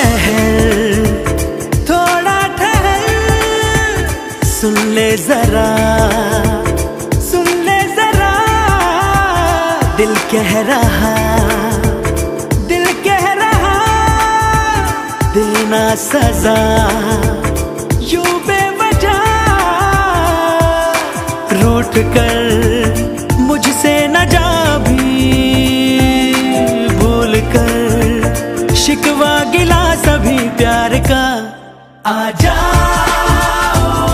ठहर, थोड़ा ठहर, सुन ले जरा, सुन ले जरा, दिल कह रहा, दिल कह रहा, देना सजा यूं बेवजह, रूठ कर मुझसे न जा भी, भूल कर शिकवा गिला सभी प्यार का, आजा।